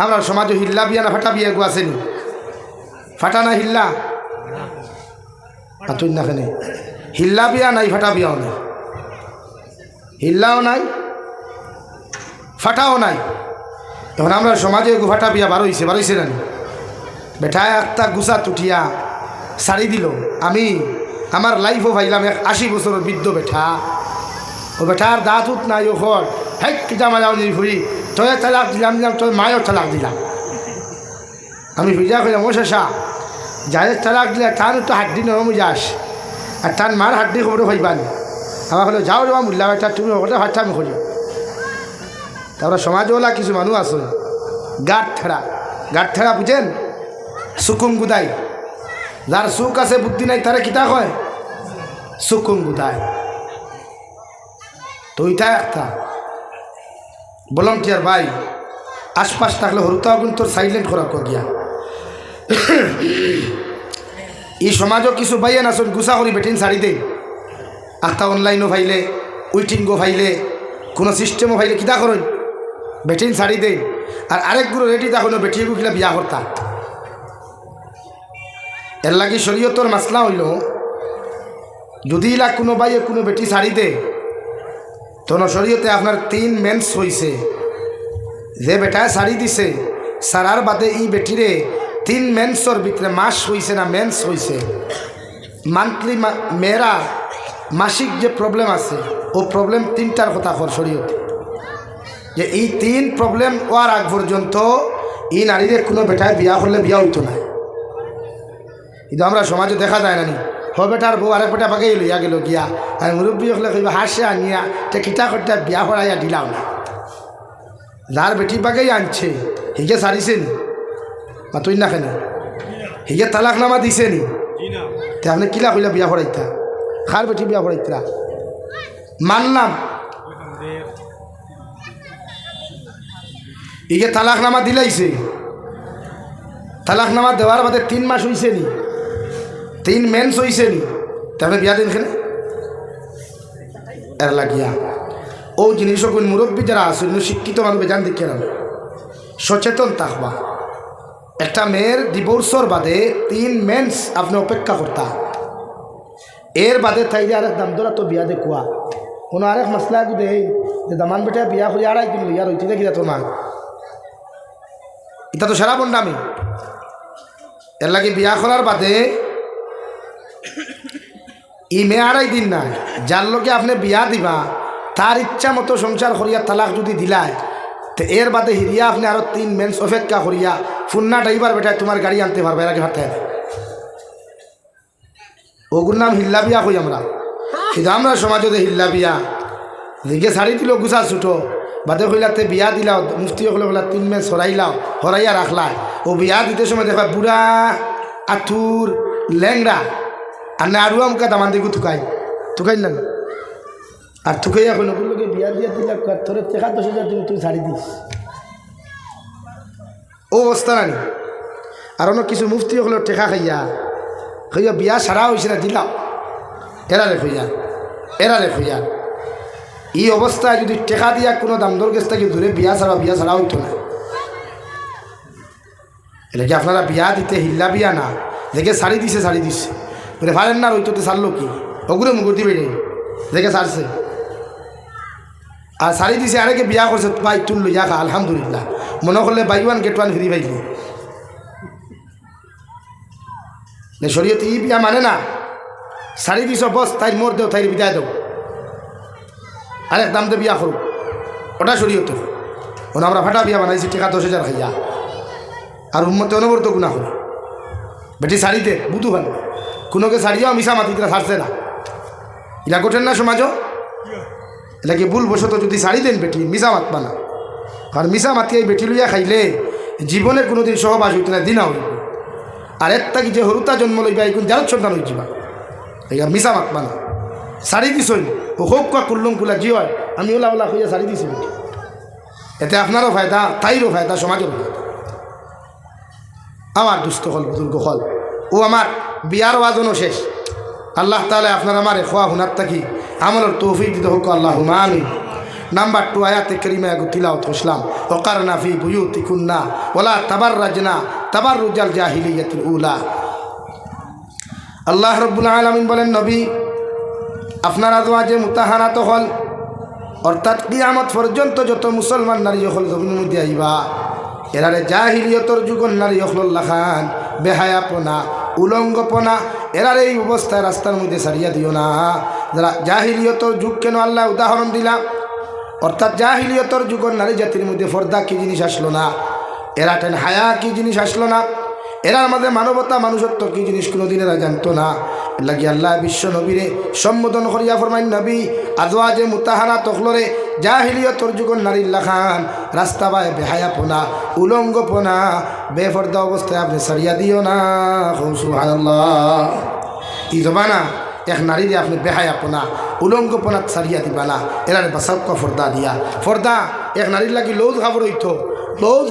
আমরা সমাজে হিল্লা বিয়া না ফাটা বিয়া গো আসেনি ফাটা না হিল্লা তুই না কেন হিল্লা বিয়া নাই ফাটা বিয়াও নাই হিল্লাও নাই ফাটাও নাই এখন আমরা সমাজে ফাটা বিয়া বারোইছে না বেটা একটা গুছা তুটিয়া শাড়ি দিল আমি আমার লাইফও ভাইলাম 80 বছরের বৃদ্ধ বেটা ও বেটার দাঁত উত নাই ও ঘর হেক জামা যাও নি ফুরি তোয়ে তালাক দিলাম তোর মায়েও তালাক দিলাম আমি ভিজা কইলাম ও শেষা যাদের তালাক দিলে তার তো হাড্ডি নরম যাস আর তার মার হাড্ডি খবর হইবান আমার হলো যাও রে মুল্লা বেটা তুমি ওটা ভাতটা আমি করি তারপরে সমাজওয়ালা কিছু মানুষ আছে গাঁট ঠেড়া বুঝেন সুকুম গুদাই যার সুখ আছে বুদ্ধি নাই তারা কিতা কয় সুকুম গুদাই তো ওইটা একটা ভলান্টিয়ার ভাই আশপাশ থাকলে হরুতাও কিন্তু তোর সাইলেন্ট করা গিয়া এই সমাজও কিছু বাইয়ে নাচন গুছা করি বেটিন শাড়ি দেই আখটা অনলাইনও ভাইলে উইটিংও ভাইলে কোনো সিস্টেমও ভাইলে কিতা করেন বেটিন শাড়ি দেই আর আরেকগুলো রেডি তখন বেটিয়ে কিলা বিয়া করতা এর লাগি শরীয়তর মাসলা হইল যদি ইলা কোনো বাইয়ে কোনো বেটি শাড়ি দে তখন শরীয়তে আপনার 3 মেন্স হইছে যে বেটায় শাড়ি দিছে সারার বাদে এই বেটিরে 3 মেন্সর ভিতরে মাস হইছে না মেন্স হইছে মান্থলি মেয়েরা মাসিক যে প্রবলেম আছে ও প্রবলেম 3টার কথা কর শরীয়তে যে এই 3 প্রবলেম ওয়ার আগ পর্যন্ত এই নারীদের কোনো বেটায় বিয়া করলে বিয়া হইতো না কিন্তু আমরা সমাজে দেখা যায় না নি হ বেটার বউ আরেক বেটা বাগাই লইয়া গেল গিয়া আর মুরব্বী হলে কইবা হাসে আনিয়া তে কিতা করতে বিয়া করাইয়া দিলাম না যার বেটি বাগাই আনছে হিগে সারিছে নি বা তুই না কেন হিগে তালাকনামা দিছে নি তে আপনি কিলা কইলা বিয়া করাইতা খার বেটি বিয়া করাইতা মানলাম হিগে তালাকনামা দিলাইছে তালাকনামা দেওয়ার বাদে 3 মাস হইছে নি 3 মেন্স হইছে নি তাহলে বিয়া দিন খেলে এর লাগিয়া ও জিনিস কোন মুরব্বী যারা আছে শিক্ষিত মানুষ জান দেখে না সচেতন থাকবা একটা মেয়ের ডিভোর্সর বাদে 3 মেন্স আপনি অপেক্ষা করতা এর বাদে তাইলে আরেক দাম ধরা তো বিয়া দেখুয়া কোনো আরেক মশলা যদি যে দামান বেটা বিয়া করি আড়াই দিন লইয়া রইতে দেখি তোর মা এটা তো সারা বন্ডামি এর লাগে বিয়া করার বাদে ই মেয়ে আড়াই দিন না যার লোকে আপনি বিয়া দিবা তার ইচ্ছা মতো সংসার করিয়া তালাক যদি দিলায় তো এর বাদে হিরিয়া আপনি আরো 3 মেন্স অপেক্ষা করিয়া ফুন্না ড্রাইভার বেটা তোমার গাড়ি আনতে পারবে এর আগে ভাবতে ওগুর নাম হিল্লা বিয়া কই আমরা কিন্তু আমরা সমাজে হিল্লা বিয়া দিকে শাড়ি দিল গুছা ছুটো বাদে কইলাতে বিয়া দিলাও মুফতি হলে বলা 3 মেন্স হরাইলাও হরাইয়া রাখলা ও বিয়া দিতে সময় দেখা বুড়া আথুর ল্যাংড়া আর না আরও আমাকে দামান দিকে থুকাই না আর থুকাইয়া কইল লোকে বিয়া দিয়া দিলা তোর 10,000 তুই শাড়ি দিস ও অবস্থা নানি আর অন্য কিছু মুফতি হলো টেকা খাইয়া বিয়া সারা হয়েছে না দিলাম এরারে খুঁজা এই অবস্থায় যদি টেকা দিয়া কোনো দামদর গেছ থেকে ধরে বিয়া ছাড়া হইতো না এটা কি আপনারা বিয়া দিতে হিল্লা বিয়া না দেখে শাড়ি দিছে বলে পারেন না ওইটাতে ছাড়লো কি ওগুলো মুগুর দিবে দেখে ছাড়ছে আর শাড়ি দিছে আরেকে বিয়া করছে ভাই তুল লইয়া খা আলহামদুলিল্লাহ মনে করলে বাই 1 get 1 ফ্রি পাইলি শরীয়তে ই বিয়া মানে না শাড়ি দিছ বস তাই মোর দেও তাই বিদায় দেও আরেক দাম দিয়ে বিয়া করুক ওটা শরীয়তে ওনা আমরা ফাটা বিয়া বানাইছি টাকা 10,000 খাইয়া আর উম্মতে অনবরত গুণা করি বেটি শাড়িতে বুধু ভালো কোনোকে শাড়িও মিশা মাতিতে ছাড়ছে না এটা গোটেন না সমাজও এটা কি ভুল বসত যদি শাড়ি দেন বেটি মিশা মাতবা না কারণ মিশা মাতি এই বেটি লইয়া খাইলে জীবনের কোনোদিন সহবাস হইতে না দিনা হইব আর একটা কি যে হরুতা জন্ম লইবা এই কোন যার সন্তান হয়ে যাবা এই মিশা মাতবা না শাড়ি দিছই ও হোক কা কুল্লুম কুলা জি হয় আমি ওলা ওলা হইয়া শাড়ি দিছি বেটি এতে আপনারও ফায়দা তাইরও ফায়দা সমাজেরও ফায়দা আমার দুস্থ হল বুজুর্গ হল ও আমার বিয়ার ওয়াজনও শেষ আল্লাহ তাআলা আপনার আমার খোয়া হুনার থাকি আমলের তৌফিক দিতে হোক আল্লাহুম্মা আমিন নাম্বার 2 আয়াতে কারিমা গো তিলাওয়াত করলাম ওয়াকারনা ফি বুয়ুতিকুন্না ওয়ালা তাবাররাজনা তাবাররুজাল জাহিলিয়াতুল উলা। আল্লাহ রাব্বুল আলামিন বলেন নবী আপনারা আজওয়াজে মুতাহারাত হল অর্থাৎ কিয়ামত পর্যন্ত যত মুসলমান নারী হল জমিনের মধ্যে আইবা এরারে জাহিলিয়তর যুগের নারী হল্লা খান বেহায়াপনা উলঙ্গপনা এরার এই অবস্থায় রাস্তার মধ্যে সারিয়া দিও না। যারা জাহিলিয়তর যুগ কেন আল্লাহ উদাহরণ দিলাম অর্থাৎ জাহিলিয়তর যুগের নারী জাতির মধ্যে পর্দা কি জিনিস আসলো না, এরা টেন হায়া কি জিনিস আসলো না, এরা আমাদের মানবতা মানুষত্ব কি জিনিস কোনোদিন এরা জানতো না। লাগি আল্লাহ বিশ্ব নবীরে সম্বোধন করিয়া ফরমাইন নবী আজওয়াজে মুতাহারা তখলরে জাহিলিয়তর যুগের নারী লাখান রাস্তা বায় বেহায়াপনা উলঙ্গপনা বেফর্দা অবস্থায় আপনি সারিয়া দিও না। সুবহানাল্লাহ। ই জবানা এক নারীরে আপনি বেহায়াপনা উলঙ্গপনা সারিয়া দিবা না, এরারে বাসাক্ক ফর্দা দিয়া। ফর্দা এক নারীর লাগি লৌজ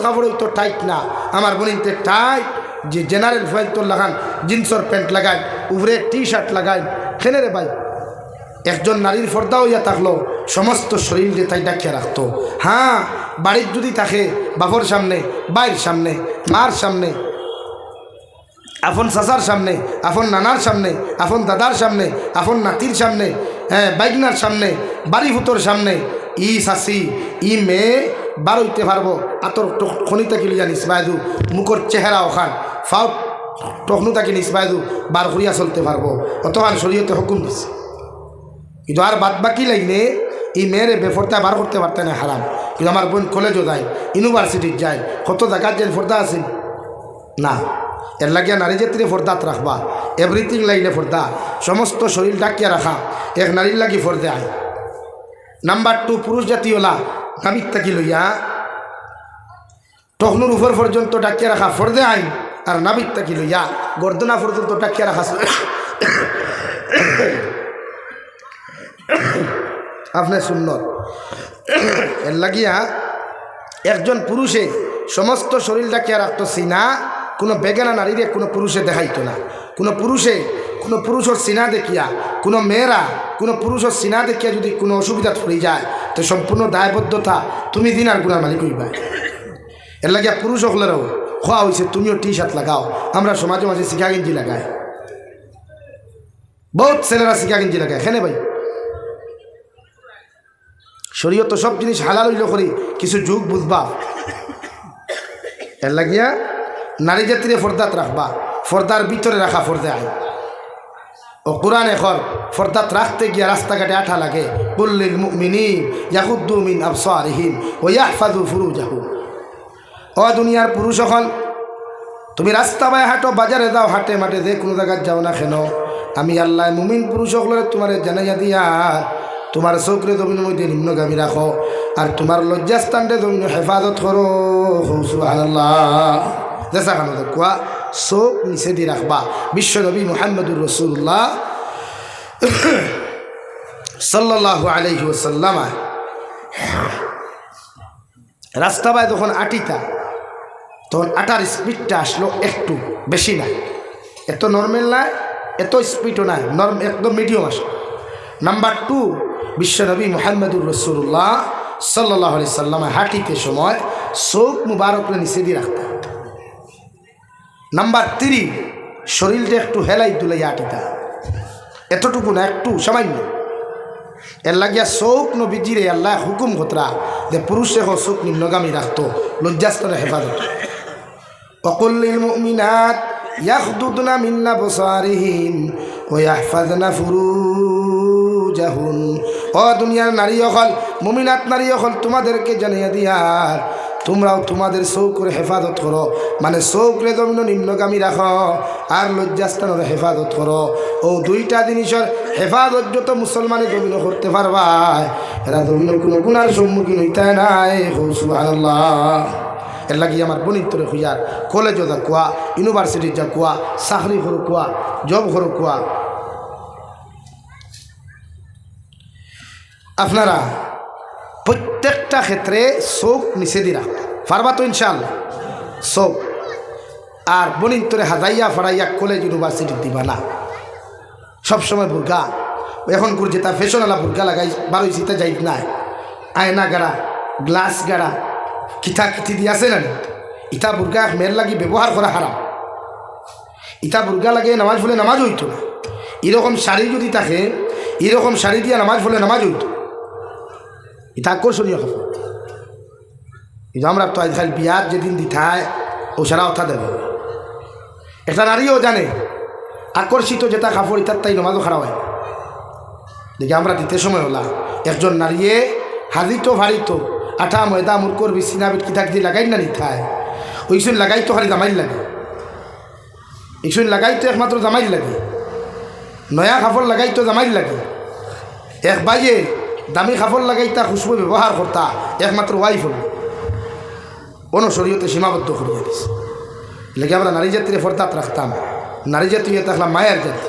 খাবার হইতো টাইট না, আমার বোনিনতে টাইট যে জেনারেল ফাইল তোর লাগান জিন্সর প্যান্ট লাগায় উপরে টি শার্ট লাগায় খেনে রে ভাই। একজন নারীর ফর্দা হইয়া থাকলো সমস্ত শরীরে তাই ডাকিয়া রাখতো। হ্যাঁ বাড়ির যদি থাকে বাপর সামনে বাইর সামনে মার সামনে আপন চাচার সামনে আপন নানার সামনে আপন দাদার সামনে আপন নাতির সামনে হ্যাঁ বাইকনার সামনে বাড়ি ভূতর সামনে ই শাসি ই মেয়ে বার হইতে পারবো আতর খনিতা কিলি জানিস বাইদু মুখর চেহারা ওখান ফাউ টকনুতাকে নিসবাইদু বার করিয়া চলতে পারবো অতখান শরীয়তে হুকুম দিছে। কিন্তু আর বাদ বাকি লাইনে এই মেয়েরে বেফর্দা বার করতে পারতে না হারাম। কিন্তু আমার বোন কলেজও যায় ইউনিভার্সিটির যায় কত জায়গার যে ফর্দা আছে না, এর লাগিয়া নারী জাতিরে ফর্দাত রাখবা এভরিথিং লাইনে ফর্দা সমস্ত শরীর ডাকিয়া রাখা এক নারীর লাগি ফর্দে আয়। নাম্বার 2 পুরুষ জাতীয়লা নাবিক তাকি লইয়া টকনুর উপর পর্যন্ত ডাকিয়া রাখা ফর্দে আইন আর নাবিক তাকি লইয়া গর্দনা পর্যন্ত ডাকিয়া রাখা আপনার সুন্নত। এর লাগিয়া একজন পুরুষে সমস্ত শরীর ডাকিয়া রাখতো সিনা কোনো বেগানা নারীরে কোনো পুরুষে দেখাইতো না। কোনো পুরুষের সিনা দেখিয়া কোনো মেয়েরা কোনো পুরুষের সিনা দেখিয়া যদি কোনো অসুবিধা পড়ে যায় তো সম্পূর্ণ দায়বদ্ধতা তুমি দিন আর গুণার মালিক হইবা। এর লাগিয়া পুরুষ সকলেরও খোয়া হয়েছে তুমিও টি শার্ট লাগাও। আমরা সমাজে মাঝে শিখা গেঞ্জি লাগাই, বহুত ছেলেরা শিখা গেঞ্জি লাগায় এখানে ভাই। শরীয়ত সব জিনিস হালাল হইল করি কিছু যুগ বুঝবা। এর লাগিয়া নারী জাতিরে ফর্দাত রাখবা, ফর্দার ভিতরে রাখা ফর্দে আয়। ও কোরআন এখন ফর্দাত রাখতে গিয়া রাস্তাঘাটে আঠা লাগে কুল্লিল মুমিনিন ইয়াগুদ্দু মিন আবসারিহিম ওয়া ইয়াহফাযু ফুরুজাহুম। ও দুনিয়ার পুরুষ হল তুমি রাস্তা বায় হাঁটো বাজারে যাও হাটে মাঠে যে কোনো জায়গায় যাও না কেন আমি আল্লাহ মুমিন পুরুষ সকলের তোমার জানাইয়া দিয়া তোমার চোখরে জমিনের মধ্যে নিম্নগামী রাখো আর তোমার লজ্জাস্থানরে জমিন হেফাজত করো। সুবহানাল্লাহ। দেখা কেন কোয়া চোখ নিচে দিয়ে রাখবা। বিশ্বনবী মুহাম্মদুর রাসূলুল্লাহ সাল্লাল্লাহু আলাইহি ওয়াসাল্লাম রাস্তা বায় যখন আটিতা তখন আটার স্পিডটা আসলো একটু বেশি না, এত নর্মাল না এত স্পিডও নাই, একদম মিডিয়াম আসলো। নাম্বার 2 বিশ্বনবী মুহাম্মদুর রাসূলুল্লাহ সাল্লাল্লাহু আলাইহি সাল্লাম হাঁটিতে সময় চোখ মুবারকরে নিচে দিয়ে রাখতা। নাম্বার 3 শরীরটা একটু হেলাই দুলাই হাঁটিতা, এতটুকু না একটু সামান্য। এর লাগিয়া চোখ নবীজিরে আল্লাহ হুকুম খতরা যে পুরুষে চোখ নিম্নগামী রাখতো লজ্জাস্তরে হেফাজত। وقل للمؤمنات يغضضن من أبصارهن ويحفظن فروجهن। ও দুনিয়ার নারী হল মুমিনাত নারী হল তোমাদেরকে জানিয়ে দিয়ার তোমরাও তোমাদের চৌকের হেফাজত করো, মানে চৌকরে জমিন নিম্নগামী রাখো আর লজ্জাস্থানের হেফাজত করো। ও দুইটা জিনিসের হেফাজত যত মুসলমানে জমিন করতে পারবা এরা জমিনের কোনো গুণার সম্মুখীন হইতে নাই। সুবহানাল্লাহ। এর লাগি আমার বনিতরে হইয়ার কলেজও যা কোয়া ইউনিভার্সিটি যা কোয়া চাকরি করো কোয়া জব করো কোয়া আপনারা প্রত্যেকটা ক্ষেত্রে চোখ নিচে দি রাখ পারবা তো ইনশাআল্লাহ। চোখ আর বনিতরে হাজাইয়া ফাড়াইয়া কলেজ ইউনিভার্সিটি দিবা না। সবসময় বুর্গা এখন করে যেটা ফ্যাশনওয়ালা বুর্গা লাগাই বারোই শীতে যাই না আয়না গাড়া গ্লাস গাড়া কিতা কিতি দিয়ে আছে না ইটা বুর্গা মেয়ের লাগি ব্যবহার করা হারাম। ইটা বুর্গা লাগে নামাজ পড়লে নামাজ হইতো না। এরকম শাড়ি যদি থাকে এরকম শাড়ি দিয়ে নামাজ পড়লে নামাজ হইতো। এটা আকর্ষণীয় খবর। কিন্তু আমরা তো আজকাল বিয়ার যেদিন দিথায় ও সারা অর্থা দেবে। একটা নারীও জানে আকর্ষিত যেটা কাপড় ইতার তাই নামাজও খারাপ হয়। দেখি আমরা দিতে সময় হলা একজন নারীয়ে হাজিত ভারিত আঠা ময়দা মুরকর বিছিনা বিট কিতাক দিয়ে লাগাই না নিথায় ওইসুন লাগাই তো খালি জামাইল লাগে। এইসুন লাগাই তো একমাত্র জামাইল লাগে। নয়া কাপড় লাগাই তো জামাইল লাগে। এক বাইয়ে দামি কাপড় লাগাইতা খুশবু ব্যবহার করতা একমাত্র ওয়াইফ হল। কোনো শরীয়তে সীমাবদ্ধ করিয়া দিছে। লেগে আমরা নারী জাতির ফরদাত রাখতাম। নারী জাতি হয়ে থাকলাম মায়ের জাতি।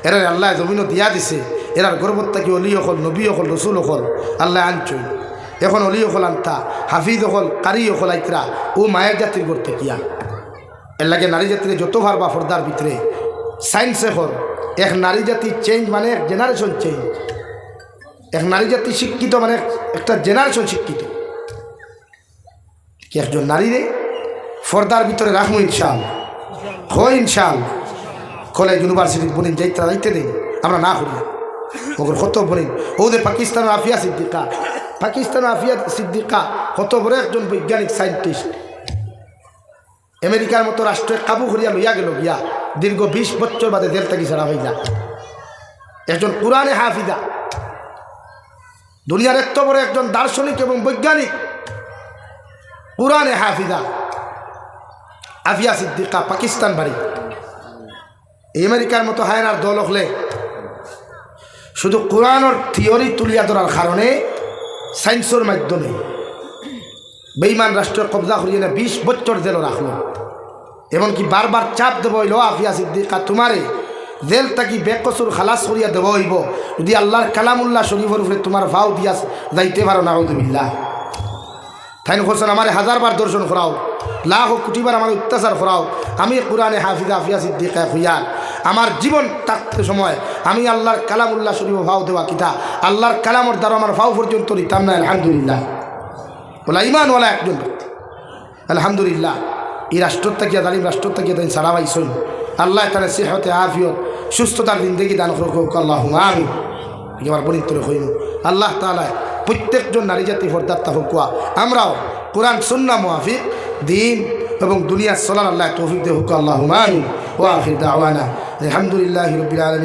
এরা আল্লাহ জমিনও দিয়া দিছে। এরার গর্বত কি অলি হল নবী হল রসুল হল আল্লাহ আনছই। এখন অলি হল আনতা হাফিজ হল কারি হল আইতরা ও মায়ের জাতির করতে কিয়া। এর লাগে নারী জাতির যত ভার বা ফর্দার ভিতরে সায়েন্সে হল এক নারী জাতি চেঞ্জ মানে এক জেনারেশন চেঞ্জ। এক নারী জাতি শিক্ষিত মানে একটা জেনারেশন শিক্ষিত। কি একজন নারীরে ফর্দার ভিতরে রাখবো ইনশাআল্লাহ। হয় ইনশাআল্লাহ কলেজ ইউনিভার্সিটির বনিন যাইতে যাইতে দিন আমরা না করি ওগুলো কত বনিন ওদের পাকিস্তানের আফিয়া সিদ্দিকা। পাকিস্তানের আফিয়া সিদ্দিকা কত বড় একজন বৈজ্ঞানিক সায়েন্টিস্ট। আমেরিকার মতো রাষ্ট্রে কাবু করিয়া লইয়া গেল গিয়া দীর্ঘ 20 বছর বাদে জেল থেকে ছাড়া হয়ে যা। একজন কোরআনে হাফিজা দুনিয়ার এত বড় একজন দার্শনিক এবং বৈজ্ঞানিক কোরআনে হাফিজা আফিয়া সিদ্দিকা পাকিস্তান বাড়ি। আমেরিকার মতো হায়নার দল হলে শুধু কোরআনের থিওরি তুলিয়া ধরার কারণে সায়েন্সের মাধ্যমে বেঈমান রাষ্ট্রের কবজা করিয়ে 20 বছর জেল রাখলো। এমনকি বারবার চাপ দেব হইল আফিয়া সিদ্দিকা তোমারে জেল থাকি বেকসুর খালাস করিয়া দেব হইব যদি আল্লাহর কালামুল্লাহ শরীফের উপরে তোমার ভাও দিয়া যাইতে পারো না। আউযুবিল্লাহ তাই হোসেন আমার 1000 বার দর্শন করাও লাখ কোটিবার আমার অত্যাচার করাও আমি কোরআনে হাফিজা আফিয়া সিদ্দিকা হইয়া আমার জীবন থাকতে সময় আমি আল্লাহর কালামুল্লাহ শরীফ ভাও দেওয়া কিতা আল্লাহর কালামর দ্বারা আমার ভাও পর্যন্ত নিতাম না। আলহামদুলিল্লাহ বলা ইমানওয়ালা একজন আলহামদুলিল্লাহ। এই রাষ্ট্রটা গিয়া জালিম রাষ্ট্রটা গিয়া তাই সারা পাইছই আল্লাহ তারা সেহতে আফিয়ত সুস্থতার জিন্দেগি দান করুক আল্লাহুম্মা আমিন। এবার বনিতরে হইম আল্লাহ তাআলা প্রত্যেকজন নারী জাতি ফরদাত্তা হুকুয়া আমরাও কোরআন সুন্নাহ মুআফিক দিন এবং দুনিয়া চলার আল্লাহ তৌফিক দে হুক আল্লাহুম্মা আমিন। ওয়া আখির দাওয়ানা আলহামদুলিল্লাহি রাব্বিল আলামিন।